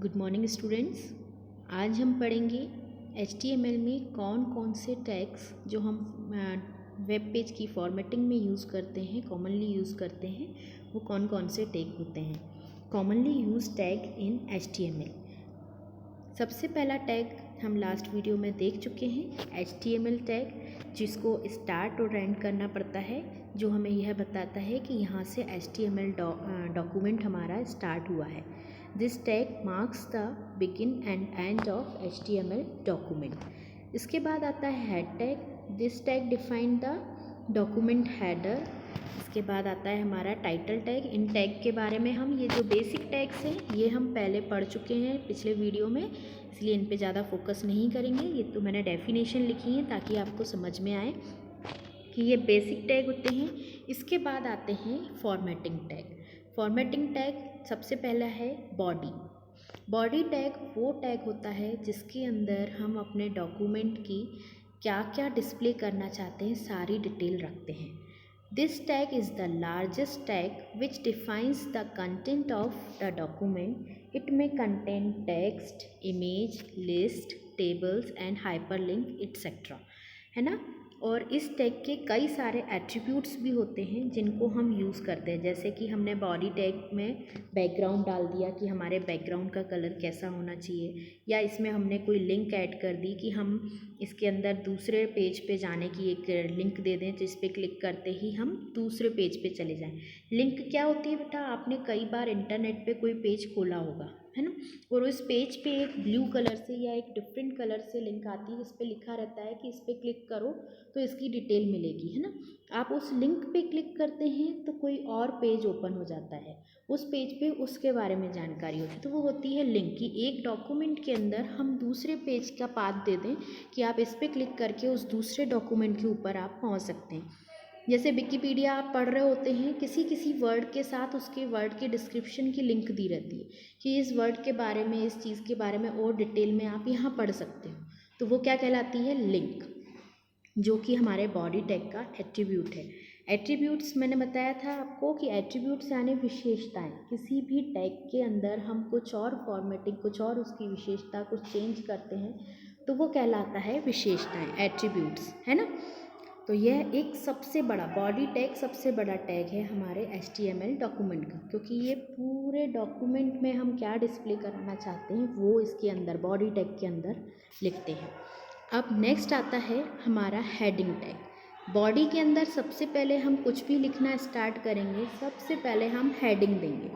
Good morning students. आज हम पढ़ेंगे HTML में कौन कौन से टैग्स जो हम वेब पेज की फॉर्मेटिंग में यूज़ करते हैं, कॉमनली यूज़ करते हैं, वो कौन कौन से टैग होते हैं। Commonly use tag in HTML। सबसे पहला टैग हम लास्ट वीडियो में देख चुके हैं, HTML टैग, जिसको स्टार्ट और एंड करना पड़ता है, जो हमें यह बताता है कि यहाँ से HTML डॉक्यूमेंट हमारा स्टार्ट हुआ है। This tag marks the begin and end of HTML document. इसके बाद आता है head tag. This tag define the document header. इसके बाद आता है हमारा टाइटल टैग। इन टैग के बारे में हम ये जो बेसिक टैग्स हैं ये हम पहले पढ़ चुके हैं पिछले वीडियो में, इसलिए इन पे ज़्यादा फोकस नहीं करेंगे। ये तो मैंने डेफिनेशन लिखी है ताकि आपको समझ में आए कि ये बेसिक टैग होते हैं। इसके बाद आते हैं फॉर्मेटिंग टैग। फॉर्मेटिंग टैग सबसे पहला है बॉडी। बॉडी टैग वो टैग होता है जिसके अंदर हम अपने डॉक्यूमेंट की क्या क्या डिस्प्ले करना चाहते हैं सारी डिटेल रखते हैं। This tag is the largest tag which defines the content of the document. It में contain text, image, list, tables and hyperlink etcetera, है ना। और इस टैग के कई सारे एट्रीब्यूट्स भी होते हैं जिनको हम यूज़ करते हैं। जैसे कि हमने बॉडी टैग में बैकग्राउंड डाल दिया कि हमारे बैकग्राउंड का कलर कैसा होना चाहिए, या इसमें हमने कोई लिंक ऐड कर दी कि हम इसके अंदर दूसरे पेज पे जाने की एक लिंक दे दें जिस पे क्लिक करते ही हम दूसरे पेज पे चले जाएं। लिंक क्या होती है बेटा, आपने कई बार इंटरनेट पे कोई पेज खोला होगा, है ना, और उस पेज पे एक ब्लू कलर से या एक डिफरेंट कलर से लिंक आती है जिस पे लिखा रहता है कि इस पर क्लिक करो तो इसकी डिटेल मिलेगी, है ना। आप उस लिंक पे क्लिक करते हैं तो कोई और पेज ओपन हो जाता है, उस पेज पे उसके बारे में जानकारी होती है, तो वो होती है लिंक। कि एक डॉक्यूमेंट के अंदर हम दूसरे पेज का पाथ दे दें कि आप इस पर क्लिक करके उस दूसरे डॉक्यूमेंट के ऊपर आप पहुंच सकते हैं। जैसे विकिपीडिया आप पढ़ रहे होते हैं, किसी किसी वर्ड के साथ उसके वर्ड के डिस्क्रिप्शन की लिंक दी रहती है कि इस वर्ड के बारे में, इस चीज़ के बारे में और डिटेल में आप यहाँ पढ़ सकते हो, तो वो क्या कहलाती है, लिंक, जो कि हमारे बॉडी टैग का एट्रीब्यूट है। एट्रीब्यूट्स मैंने बताया था आपको कि एट्रीब्यूट्स यानी विशेषताएं। किसी भी टैग के अंदर हम कुछ और फॉर्मेटिंग, कुछ और उसकी विशेषता कुछ चेंज करते हैं तो वो कहलाता है विशेषताएं, एट्रीब्यूट्स, है ना। तो यह एक सबसे बड़ा बॉडी टैग, सबसे बड़ा टैग है हमारे HTML डॉक्यूमेंट का, क्योंकि ये पूरे डॉक्यूमेंट में हम क्या डिस्प्ले करना चाहते हैं वो इसके अंदर बॉडी टैग के अंदर लिखते हैं। अब नेक्स्ट आता है हमारा हेडिंग टैग। बॉडी के अंदर सबसे पहले हम कुछ भी लिखना स्टार्ट करेंगे, सबसे पहले हम हेडिंग देंगे,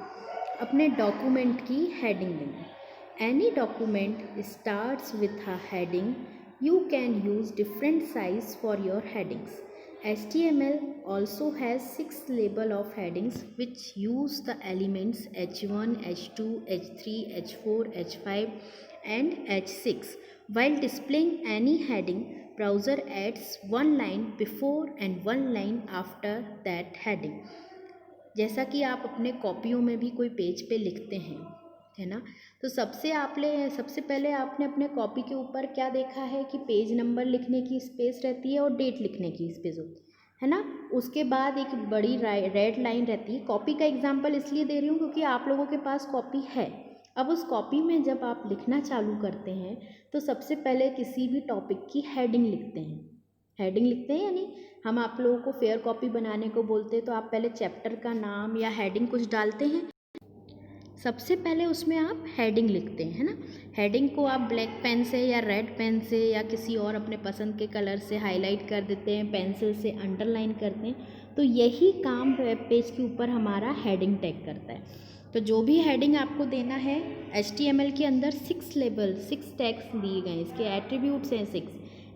अपने डॉक्यूमेंट की हेडिंग देंगे। Any document starts with a heading. You can use different size for your headings. HTML also has 6 label of headings which use the elements H1, H2, H3, H4, H5 and H6. While displaying any heading, browser adds one line before and one line after that heading. जैसा कि आप अपने कॉपियों में भी कोई page पे लिखते हैं, है ना, तो सबसे पहले आपने अपने कॉपी के ऊपर क्या देखा है कि पेज नंबर लिखने की स्पेस रहती है और डेट लिखने की स्पेस होती है ना। उसके बाद एक बड़ी रेड लाइन रहती है। कॉपी का एग्जांपल इसलिए दे रही हूँ क्योंकि आप लोगों के पास कॉपी है। अब उस कॉपी में जब आप लिखना चालू करते हैं तो सबसे पहले किसी भी टॉपिक की हेडिंग लिखते हैं। हेडिंग लिखते हैं यानी हम आप लोगों को फेयर कॉपी बनाने को बोलते हैं तो आप पहले चैप्टर का नाम या हेडिंग कुछ डालते हैं, सबसे पहले उसमें आप हेडिंग लिखते हैं, है ना। हेडिंग को आप ब्लैक पेन से या रेड पेन से या किसी और अपने पसंद के कलर से हाईलाइट कर देते हैं, पेंसिल से अंडरलाइन करते हैं। तो यही काम वेब पेज के ऊपर हमारा हेडिंग टैग करता है। तो जो भी हेडिंग आपको देना है, HTML के अंदर 6 टैग्स दिए गए हैं, इसके एट्रीब्यूट्स हैं 6,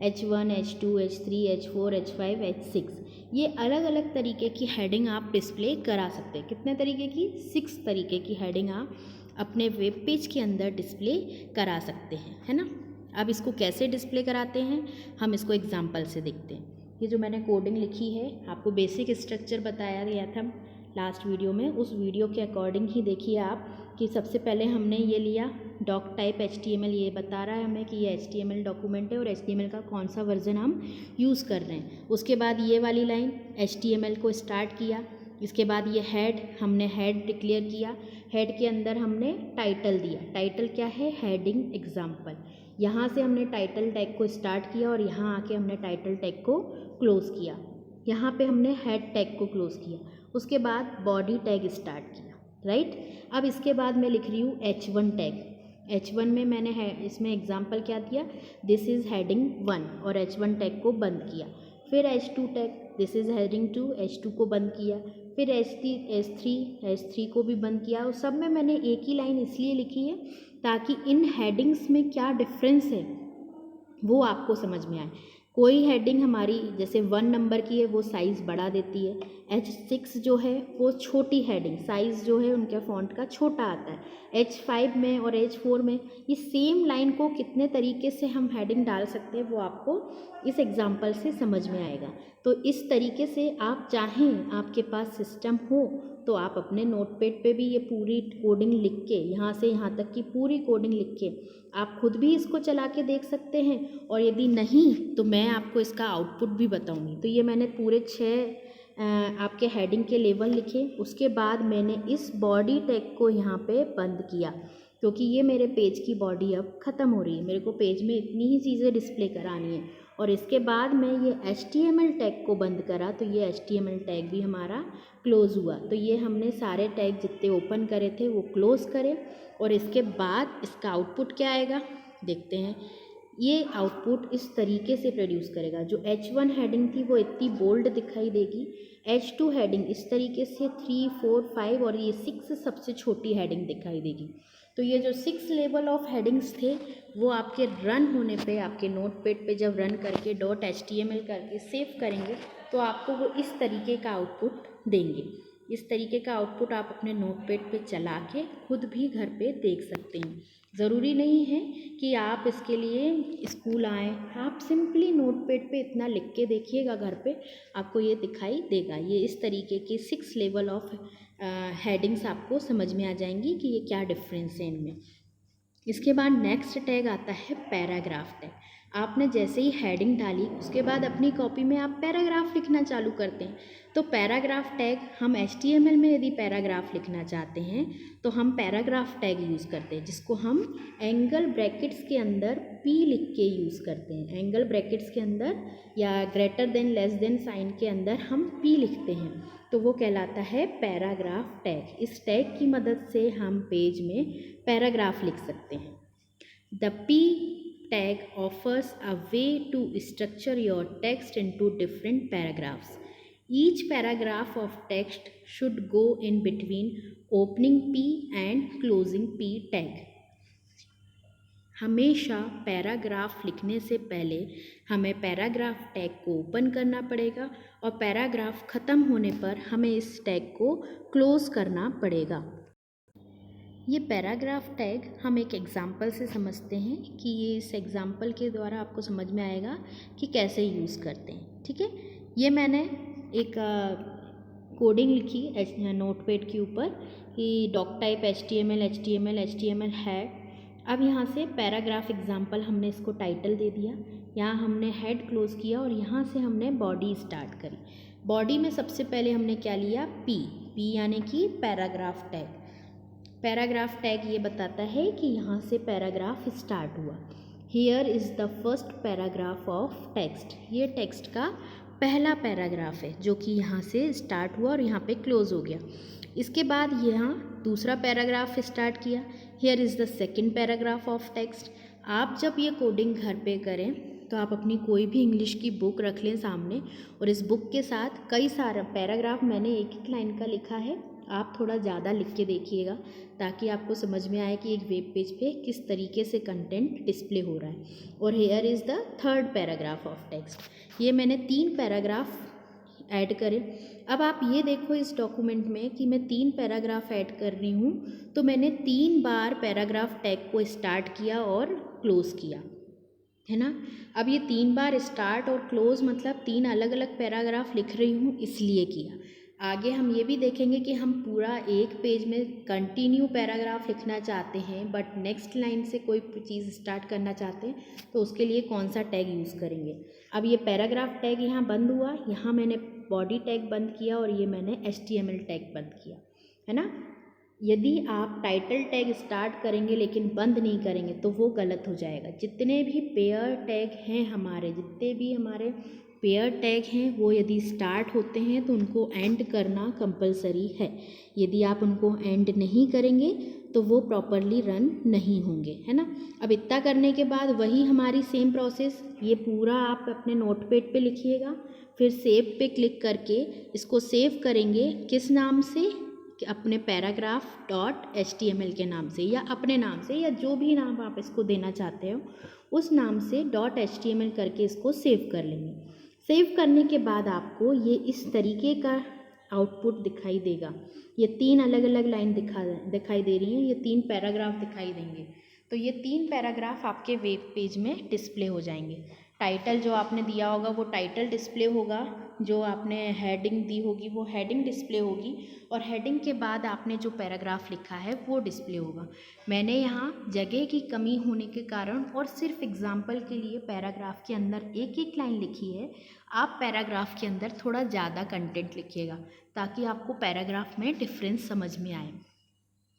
H1, H2, H3, H4, H5, H6। ये अलग अलग तरीके की हेडिंग आप डिस्प्ले करा सकते हैं। कितने तरीके की, 6 तरीके की हेडिंग आप अपने वेब पेज के अंदर डिस्प्ले करा सकते हैं, है ना। अब इसको कैसे डिस्प्ले कराते हैं हम इसको एग्जांपल से देखते हैं। ये जो मैंने कोडिंग लिखी है, आपको बेसिक स्ट्रक्चर बताया गया था लास्ट वीडियो में, उस वीडियो के अकॉर्डिंग ही देखिए आप कि सबसे पहले हमने ये लिया डॉक टाइप HTML, ये बता रहा है हमें कि ये HTML डॉक्यूमेंट है और HTML का कौन सा वर्जन हम यूज़ कर रहे हैं। उसके बाद ये वाली लाइन HTML को स्टार्ट किया, इसके बाद ये हेड, हमने हेड डिक्लेयर किया, हेड के अंदर हमने टाइटल दिया, टाइटल क्या है, हेडिंग एग्जाम्पल। यहाँ से हमने टाइटल टैग को स्टार्ट किया और यहाँ आके हमने टाइटल टैग को क्लोज़ किया, यहाँ पे हमने हेड टैग को क्लोज़ किया, उसके बाद बॉडी टैग स्टार्ट किया, राइट। अब इसके बाद मैं लिख रही हूँ H1 टैग। H1 में मैंने इसमें एग्जाम्पल क्या दिया, दिस इज़ हेडिंग 1 और H1 टैग को बंद किया। फिर H2 tag, this is heading 2, H2 को बंद किया। फिर H3 को भी बंद किया। उस सब में मैंने एक ही लाइन इसलिए लिखी है ताकि इन हेडिंग्स में क्या डिफरेंस है वो आपको समझ में आए। कोई हेडिंग हमारी जैसे 1 नंबर की है वो साइज़ बढ़ा देती है, H6 जो है वो छोटी हेडिंग, साइज़ जो है उनके फ़ॉन्ट का छोटा आता है। H5 में और H4 में ये सेम लाइन को कितने तरीके से हम हेडिंग डाल सकते हैं वो आपको इस एग्जांपल से समझ में आएगा। तो इस तरीके से आप चाहें, आपके पास सिस्टम हो तो आप अपने नोटपैड पे भी ये पूरी कोडिंग लिख के, यहाँ से यहाँ तक की पूरी कोडिंग लिख के आप खुद भी इसको चला के देख सकते हैं। और यदि नहीं तो मैं आपको इसका आउटपुट भी बताऊंगी। तो ये मैंने पूरे 6 आपके हेडिंग के लेवल लिखे। उसके बाद मैंने इस बॉडी टैग को यहाँ पे बंद किया क्योंकि ये मेरे पेज की बॉडी अब ख़त्म हो रही है, मेरे को पेज में इतनी ही चीज़ें डिस्प्ले करानी है। और इसके बाद मैं ये HTML टैग को बंद करा तो ये HTML टैग भी हमारा क्लोज़ हुआ। तो ये हमने सारे टैग जितने ओपन करे थे वो क्लोज़ करे। और इसके बाद इसका आउटपुट क्या आएगा देखते हैं। ये आउटपुट इस तरीके से प्रोड्यूस करेगा। जो H1 हेडिंग थी वो इतनी बोल्ड दिखाई देगी, H2 हेडिंग इस तरीके से, 3, 4, 5 और ये 6 सबसे छोटी हेडिंग दिखाई देगी। तो ये जो 6 लेवल ऑफ हेडिंग्स थे वो आपके रन होने पे, आपके नोटपैड पे जब रन करके .html करके सेव करेंगे तो आपको वो इस तरीके का आउटपुट देंगे। इस तरीके का आउटपुट आप अपने नोटपैड पे चला के खुद भी घर पे देख सकते हैं। ज़रूरी नहीं है कि आप इसके लिए स्कूल आएँ, आप सिंपली नोटपैड पे इतना लिख के देखिएगा घर पे, आपको ये दिखाई देगा। ये इस तरीके की 6 लेवल ऑफ हेडिंग्स आपको समझ में आ जाएंगी कि ये क्या डिफरेंस है इनमें। इसके बाद नेक्स्ट टैग आता है पैराग्राफ टैग। आपने जैसे ही हेडिंग डाली उसके बाद अपनी कॉपी में आप पैराग्राफ लिखना चालू करते हैं। तो पैराग्राफ टैग हम HTML में यदि पैराग्राफ लिखना चाहते हैं तो हम पैराग्राफ टैग यूज़ करते हैं, जिसको हम एंगल ब्रैकेट्स के अंदर P लिख के यूज़ करते हैं। एंगल ब्रैकेट्स के अंदर या greater than less than sign के अंदर हम P लिखते हैं, तो वो कहलाता है पैराग्राफ टैग। इस टैग की मदद से हम पेज में पैराग्राफ लिख सकते हैं। The P tag offers a way to structure your text into different paragraphs. Each paragraph of text should go in between opening P and closing P tag. हमेशा पैराग्राफ लिखने से पहले हमें पैराग्राफ टैग को open करना पड़ेगा और paragraph ख़त्म होने पर हमें इस टैग को क्लोज़ करना पड़ेगा। ये पैराग्राफ टैग हम एक एग्ज़ाम्पल से समझते हैं कि ये इस एग्ज़ाम्पल के द्वारा आपको समझ में आएगा कि कैसे यूज़ करते हैं। ठीक है, ये मैंने एक कोडिंग लिखी नोटपैड के ऊपर कि डॉक टाइप HTML है। अब यहाँ से पैराग्राफ एग्ज़ाम्पल हमने इसको टाइटल दे दिया, यहाँ हमने हेड क्लोज़ किया और यहाँ से हमने बॉडी स्टार्ट करी। बॉडी में सबसे पहले हमने क्या लिया, पी यानी कि पैराग्राफ टैग। पैराग्राफ टैग ये बताता है कि यहाँ से पैराग्राफ स्टार्ट हुआ। Here is the first paragraph of text. ये टेक्स्ट का पहला पैराग्राफ है जो कि यहाँ से स्टार्ट हुआ और यहाँ पे क्लोज़ हो गया। इसके बाद यहाँ दूसरा पैराग्राफ स्टार्ट किया। Here is the second paragraph of text. आप जब ये कोडिंग घर पे करें तो आप अपनी कोई भी इंग्लिश की बुक रख लें सामने और इस बुक के साथ कई सारे पैराग्राफ, मैंने एक लाइन का लिखा है, आप थोड़ा ज़्यादा लिख के देखिएगा ताकि आपको समझ में आए कि एक वेब पेज पे किस तरीके से कंटेंट डिस्प्ले हो रहा है। और here is the third paragraph of text. ये मैंने 3 पैराग्राफ ऐड करे। अब आप ये देखो इस डॉक्यूमेंट में कि मैं 3 पैराग्राफ ऐड कर रही हूँ, तो मैंने 3 बार पैराग्राफ टैग को स्टार्ट किया और क्लोज़ किया, है ना। अब ये 3 बार स्टार्ट और क्लोज़ मतलब 3 अलग अलग पैराग्राफ लिख रही हूँ इसलिए किया। आगे हम ये भी देखेंगे कि हम पूरा एक पेज में कंटिन्यू पैराग्राफ लिखना चाहते हैं बट नेक्स्ट लाइन से कोई चीज़ स्टार्ट करना चाहते हैं तो उसके लिए कौन सा टैग यूज़ करेंगे। अब ये पैराग्राफ टैग यहाँ बंद हुआ, यहाँ मैंने बॉडी टैग बंद किया और ये मैंने HTML टैग बंद किया, है ना। यदि आप टाइटल टैग स्टार्ट करेंगे लेकिन बंद नहीं करेंगे तो वो गलत हो जाएगा। जितने भी पेयर टैग हैं हमारे, जितने भी हमारे पेयर टैग हैं वो यदि स्टार्ट होते हैं तो उनको एंड करना कंपलसरी है। यदि आप उनको एंड नहीं करेंगे तो वो प्रॉपरली रन नहीं होंगे, है ना। अब इतना करने के बाद वही हमारी सेम प्रोसेस, ये पूरा आप अपने नोटपैड पे लिखिएगा, फिर सेव पे क्लिक करके इसको सेव करेंगे। किस नाम से? कि अपने paragraph.html के नाम से या अपने नाम से, या जो भी नाम आप इसको देना चाहते हो उस नाम से .html करके इसको सेव कर लेंगे। सेव करने के बाद आपको ये इस तरीके का आउटपुट दिखाई देगा। ये 3 अलग अलग लाइन दिखाई दे रही हैं, ये 3 पैराग्राफ दिखाई देंगे। तो ये 3 पैराग्राफ आपके वेब पेज में डिस्प्ले हो जाएंगे। टाइटल जो आपने दिया होगा वो टाइटल डिस्प्ले होगा, जो आपने हेडिंग दी होगी वो हेडिंग डिस्प्ले होगी, और हेडिंग के बाद आपने जो पैराग्राफ लिखा है वो डिस्प्ले होगा। मैंने यहाँ जगह की कमी होने के कारण और सिर्फ एग्जाम्पल के लिए पैराग्राफ के अंदर एक एक लाइन लिखी है। आप पैराग्राफ के अंदर थोड़ा ज़्यादा कंटेंट लिखिएगा ताकि आपको पैराग्राफ में डिफरेंस समझ में आए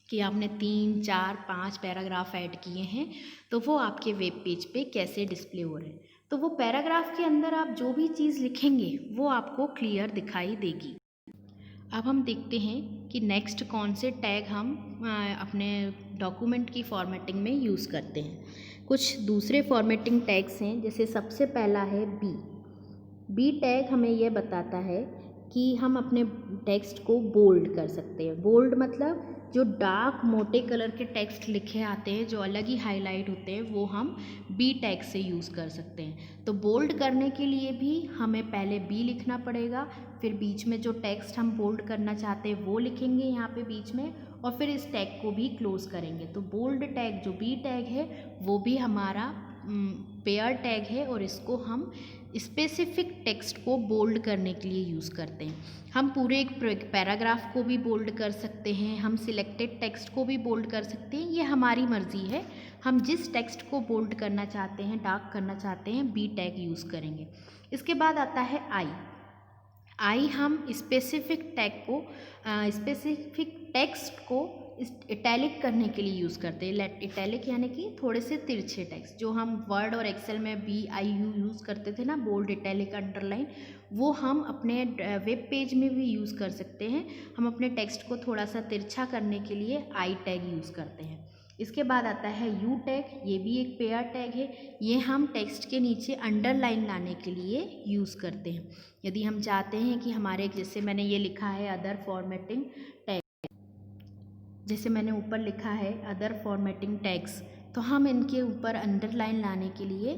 कि आपने 3, 4, 5 पैराग्राफ ऐड किए हैं तो वो आपके वेब पेज पे कैसे डिस्प्ले हो रहे हैं। तो वो पैराग्राफ के अंदर आप जो भी चीज़ लिखेंगे वो आपको क्लियर दिखाई देगी। अब हम देखते हैं कि नेक्स्ट कौन से टैग हम अपने डॉक्यूमेंट की फॉर्मेटिंग में यूज़ करते हैं। कुछ दूसरे फॉर्मेटिंग टैग्स हैं, जैसे सबसे पहला है बी टैग। हमें यह बताता है कि हम अपने टेक्स्ट को बोल्ड कर सकते हैं। बोल्ड मतलब जो डार्क मोटे कलर के टेक्स्ट लिखे आते हैं, जो अलग ही हाईलाइट होते हैं, वो हम बी टैग से यूज़ कर सकते हैं। तो बोल्ड करने के लिए भी हमें पहले बी लिखना पड़ेगा, फिर बीच में जो टेक्स्ट हम बोल्ड करना चाहते हैं वो लिखेंगे यहाँ पे बीच में, और फिर इस टैग को भी क्लोज करेंगे। तो बोल्ड टैग जो बी टैग है वो भी हमारा पेयर टैग है, और इसको हम स्पेसिफिक टेक्स्ट को बोल्ड करने के लिए यूज़ करते हैं। हम पूरे एक पैराग्राफ को भी बोल्ड कर सकते हैं, हम सिलेक्टेड टेक्स्ट को भी बोल्ड कर सकते हैं, ये हमारी मर्ज़ी है। हम जिस टेक्स्ट को बोल्ड करना चाहते हैं, डार्क करना चाहते हैं, बी टैग यूज़ करेंगे। इसके बाद आता है आई हम स्पेसिफिक टैग को स्पेसिफिक टेक्स्ट को इटैलिक करने के लिए यूज़ करते हैं। इटैलिक यानी कि थोड़े से तिरछे टेक्स्ट, जो हम वर्ड और एक्सेल में BIU यूज़ करते थे ना, बोल्ड, इटैलिक, अंडरलाइन, वो हम अपने वेब पेज में भी यूज़ कर सकते हैं। हम अपने टेक्स्ट को थोड़ा सा तिरछा करने के लिए आई टैग यूज़ करते हैं। इसके बाद आता है यू टैग, ये भी एक पेयर टैग है। ये हम टेक्स्ट के नीचे अंडरलाइन लाने के लिए यूज़ करते हैं। यदि हम चाहते हैं कि हमारे, जैसे मैंने ये लिखा है अदर फॉर्मेटिंग टैग, जैसे मैंने ऊपर लिखा है अदर फॉर्मेटिंग टैग्स, तो हम इनके ऊपर अंडरलाइन लाने के लिए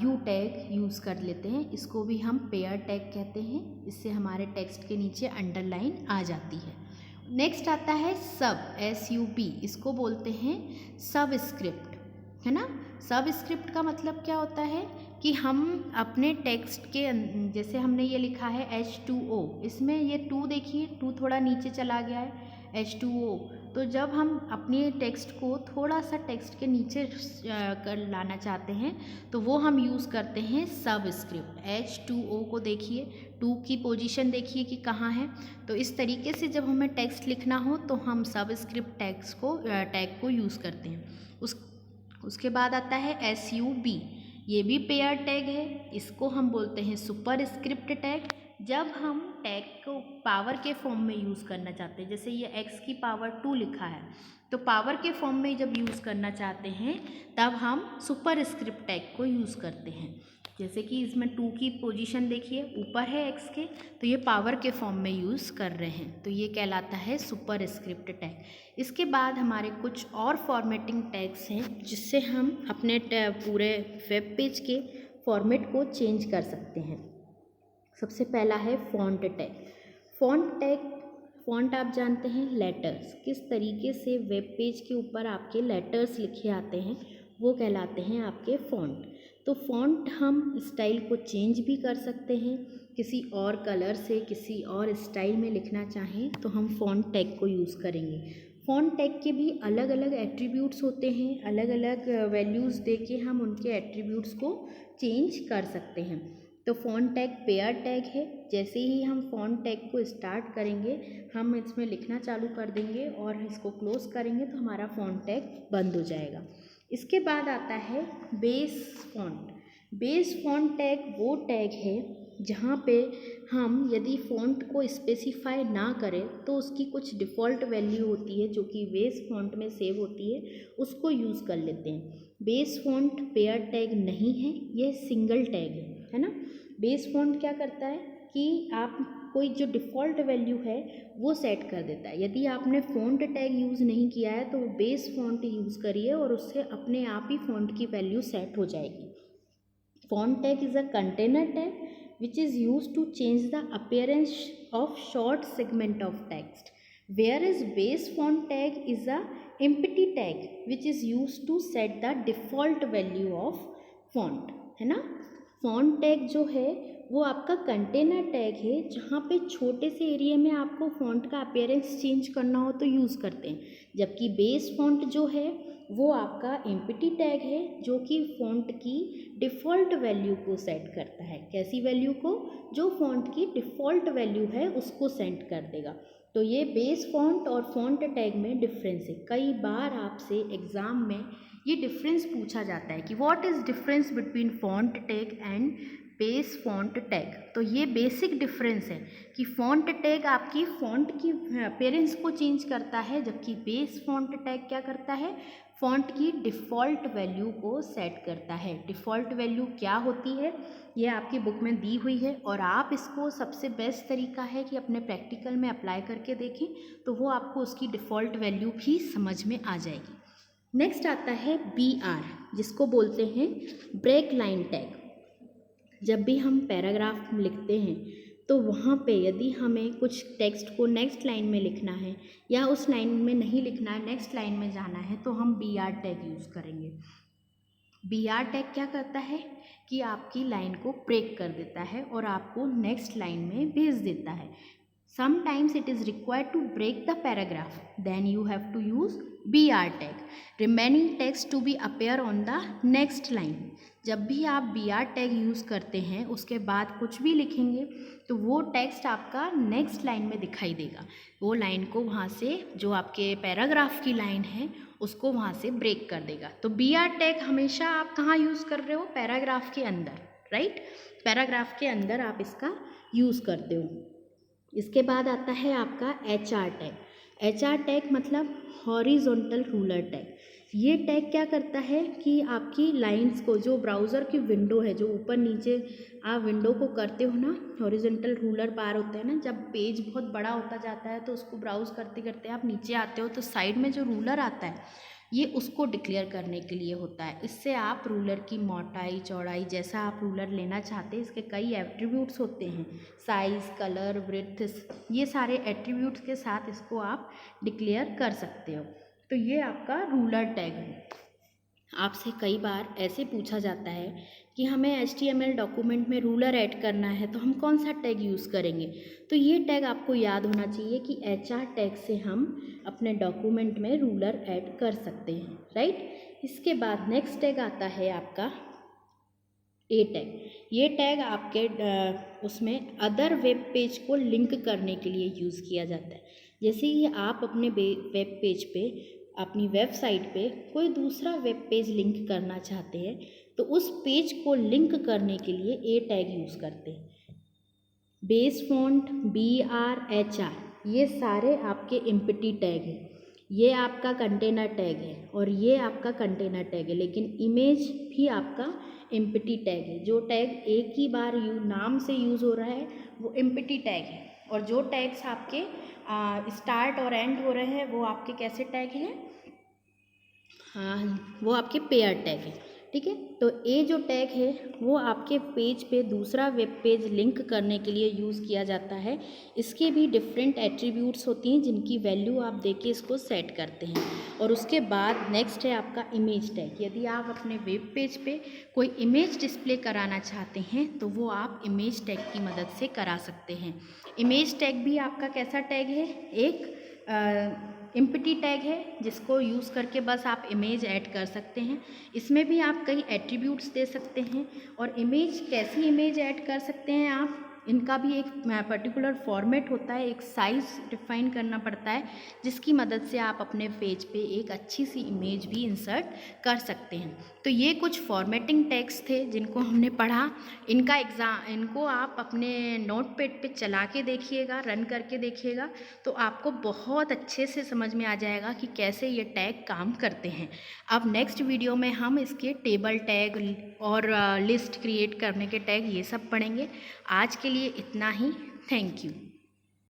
यू टैग यूज़ कर लेते हैं। इसको भी हम पेयर टैग कहते हैं। इससे हमारे टेक्स्ट के नीचे अंडरलाइन आ जाती है। नेक्स्ट आता है SUB, इसको बोलते हैं सबस्क्रिप्ट, है ना। सबस्क्रिप्ट का मतलब क्या होता है कि हम अपने टेक्स्ट के, जैसे हमने ये लिखा है H2O, इसमें ये 2 देखिए, 2 थोड़ा नीचे चला गया है, H2O। तो जब हम अपने टेक्स्ट को थोड़ा सा टेक्स्ट के नीचे कर लाना चाहते हैं तो वो हम यूज़ करते हैं सबस्क्रिप्ट। H2O को देखिए, 2 की पोजीशन देखिए कि कहाँ है। तो इस तरीके से जब हमें टेक्स्ट लिखना हो तो हम सबस्क्रिप्ट टैग को यूज़ करते हैं। उसके बाद आता है SUB, ये भी पेयर टैग है। इसको हम बोलते हैं सुपर स्क्रिप्ट टैग। जब हम टैग को पावर के फॉर्म में यूज़ करना चाहते हैं, जैसे ये x की पावर 2 लिखा है, तो पावर के फॉर्म में जब यूज़ करना चाहते हैं तब हम सुपर स्क्रिप्ट टैग को यूज़ करते हैं। जैसे कि इसमें 2 की पोजीशन देखिए, ऊपर है x के, तो ये पावर के फॉर्म में यूज़ कर रहे हैं, तो ये कहलाता है सुपर स्क्रिप्ट टैग। इसके बाद हमारे कुछ और फॉर्मेटिंग टैग्स हैं जिससे हम अपने पूरे वेब पेज के फॉर्मेट को चेंज कर सकते हैं। सबसे पहला है फ़ॉन्ट टैग। फ़ॉन्ट आप जानते हैं, लेटर्स, किस तरीके से वेब पेज के ऊपर आपके लेटर्स लिखे आते हैं वो कहलाते हैं आपके फ़ॉन्ट। तो फ़ॉन्ट हम स्टाइल को चेंज भी कर सकते हैं, किसी और कलर से किसी और स्टाइल में लिखना चाहें तो हम फ़ॉन्ट टैग को यूज़ करेंगे। फ़ॉन्ट टैग के भी अलग अलग एट्रीब्यूट्स होते हैं, अलग अलग वैल्यूज़ दे के हम उनके एट्रीब्यूट्स को चेंज कर सकते हैं। तो फॉन्ट टैग पेयर टैग है। जैसे ही हम फॉन्ट टैग को स्टार्ट करेंगे हम इसमें लिखना चालू कर देंगे और इसको क्लोज करेंगे तो हमारा फॉन्ट टैग बंद हो जाएगा। इसके बाद आता है base font. Base font tag वो टैग है जहाँ पे हम यदि फ़ॉन्ट को स्पेसिफाई ना करें तो उसकी कुछ डिफ़ॉल्ट वैल्यू होती है जो कि बेस फॉन्ट में सेव होती है, उसको यूज़ कर लेते हैं। बेस फॉन्ट पेयर टैग नहीं है, यह सिंगल टैग है ना। बेस फॉन्ट क्या करता है कि आप कोई जो डिफ़ॉल्ट वैल्यू है वो सेट कर देता है। यदि आपने फ़ॉन्ट टैग यूज़ नहीं किया है तो बेस फॉन्ट यूज़ करिए और उससे अपने आप ही फ़ॉन्ट की वैल्यू सेट हो जाएगी। Font tag is a container tag which is used to change the appearance of short segment of text, whereas base font tag is a empty tag which is used to set the default value of font, है ना। Font tag जो है वो आपका container tag है जहाँ पे छोटे से एरिया में आपको फॉन्ट का अपीयरेंस चेंज करना हो तो यूज़ करते हैं, जबकि बेस फॉन्ट जो है वो आपका एम्प्टी टैग है जो कि फ़ॉन्ट की डिफ़ॉल्ट वैल्यू को सेट करता है। कैसी वैल्यू को? जो फ़ॉन्ट की डिफ़ॉल्ट वैल्यू है उसको सेट कर देगा। तो ये बेस फॉन्ट और फॉन्ट टैग में डिफरेंस है। कई बार आपसे एग्ज़ाम में ये डिफरेंस पूछा जाता है कि what is difference between font tag and base font tag. तो ये बेसिक डिफरेंस है कि फॉन्ट टैग आपकी फॉन्ट की अपीयरेंस को चेंज करता है, जबकि बेस फॉन्ट टैग क्या करता है? फॉन्ट की डिफ़ॉल्ट वैल्यू को सेट करता है। डिफ़ॉल्ट वैल्यू क्या होती है ये आपकी बुक में दी हुई है और आप इसको सबसे बेस्ट तरीका है कि अपने प्रैक्टिकल में अप्लाई करके देखें तो वो आपको उसकी डिफ़ॉल्ट वैल्यू भी समझ में आ जाएगी। नेक्स्ट आता है BR, जिसको बोलते हैं ब्रेक लाइन टैग। जब भी हम पैराग्राफ लिखते हैं तो वहाँ पे यदि हमें कुछ टेक्स्ट को नेक्स्ट लाइन में लिखना है या उस लाइन में नहीं लिखना है, नेक्स्ट लाइन में जाना है, तो हम BR टैग यूज़ करेंगे। BR टैग क्या करता है कि आपकी लाइन को ब्रेक कर देता है और आपको नेक्स्ट लाइन में भेज देता है। Sometimes it is required to break the paragraph, then you have to use BR tag. Remaining text to be appear on the next line. जब भी आप BR टैग यूज़ करते हैं उसके बाद कुछ भी लिखेंगे तो वो टेक्स्ट आपका नेक्स्ट लाइन में दिखाई देगा। वो लाइन को वहाँ से, जो आपके पैराग्राफ की लाइन है उसको वहाँ से ब्रेक कर देगा। तो BR टैग हमेशा आप कहाँ यूज़ कर रहे हो? पैराग्राफ के अंदर, राइट। पैराग्राफ के अंदर आप इसका यूज़ करते हो। इसके बाद आता है आपका HR टैग। HR टैग मतलब हॉरिजॉन्टल रूलर टैग। ये टैग क्या करता है कि आपकी लाइंस को, जो ब्राउज़र की विंडो है, जो ऊपर नीचे आप विंडो को करते हो ना, हॉरिजॉन्टल रूलर बार होता है ना, जब पेज बहुत बड़ा होता जाता है तो उसको ब्राउज़ करते करते आप नीचे आते हो तो साइड में जो रूलर आता है ये उसको डिक्लेयर करने के लिए होता है। इससे आप रूलर की मोटाई, चौड़ाई, जैसा आप रूलर लेना चाहते हैं, इसके कई एट्रीब्यूट्स होते हैं, साइज़, कलर, ब्रेड्थ, ये सारे एट्रीब्यूट्स के साथ इसको आप डिक्लेयर कर सकते हो। तो ये आपका रूलर टैग है। आपसे कई बार ऐसे पूछा जाता है कि हमें HTML डॉक्यूमेंट में रूलर ऐड करना है तो हम कौन सा टैग यूज़ करेंगे? तो ये टैग आपको याद होना चाहिए कि HR टैग से हम अपने डॉक्यूमेंट में रूलर ऐड कर सकते हैं, राइट। इसके बाद नेक्स्ट टैग आता है आपका A टैग। ये टैग आपके उसमें अदर वेब पेज को लिंक करने के लिए यूज़ किया जाता है। जैसे ही आप अपने वेब पेज पे, अपनी वेबसाइट पे कोई दूसरा वेब पेज लिंक करना चाहते हैं तो उस पेज को लिंक करने के लिए A टैग यूज़ करते हैं। बेस फॉन्ट, BR, HR ये सारे आपके एम्प्टी टैग हैं। ये आपका कंटेनर टैग है और ये आपका कंटेनर टैग है, लेकिन इमेज भी आपका एम्प्टी टैग है। जो टैग एक ही बार नाम से यूज़ हो रहा है वो एम्प्टी टैग है, और जो टैग्स आपके स्टार्ट और एंड हो रहे हैं वो आपके कैसे टैग हैं? वो आपके पेयर टैग है, ठीक है। तो A जो टैग है वो आपके पेज पे दूसरा वेब पेज लिंक करने के लिए यूज़ किया जाता है। इसके भी डिफरेंट एट्रीब्यूट्स होती हैं जिनकी वैल्यू आप देके इसको सेट करते हैं। और उसके बाद नेक्स्ट है आपका इमेज टैग। यदि आप अपने वेब पेज पे कोई इमेज डिस्प्ले कराना चाहते हैं तो वो आप इमेज टैग की मदद से करा सकते हैं। इमेज टैग भी आपका कैसा टैग है? एक एम्प्टी टैग है जिसको यूज़ करके बस आप इमेज ऐड कर सकते हैं। इसमें भी आप कई एट्रीब्यूट्स दे सकते हैं और इमेज कैसी इमेज ऐड कर सकते हैं आप, इनका भी एक पर्टिकुलर फॉर्मेट होता है, एक साइज़ डिफाइन करना पड़ता है जिसकी मदद से आप अपने पेज पे एक अच्छी सी इमेज भी इंसर्ट कर सकते हैं। तो ये कुछ फॉर्मेटिंग टैग्स थे जिनको हमने पढ़ा। इनको आप अपने नोटपैड पे चला के देखिएगा, रन करके देखिएगा, तो आपको बहुत अच्छे से समझ में आ जाएगा कि कैसे ये टैग काम करते हैं। अब नेक्स्ट वीडियो में हम इसके टेबल टैग और लिस्ट क्रिएट करने के टैग ये सब पढ़ेंगे। आज के लिए इतना ही। Thank you.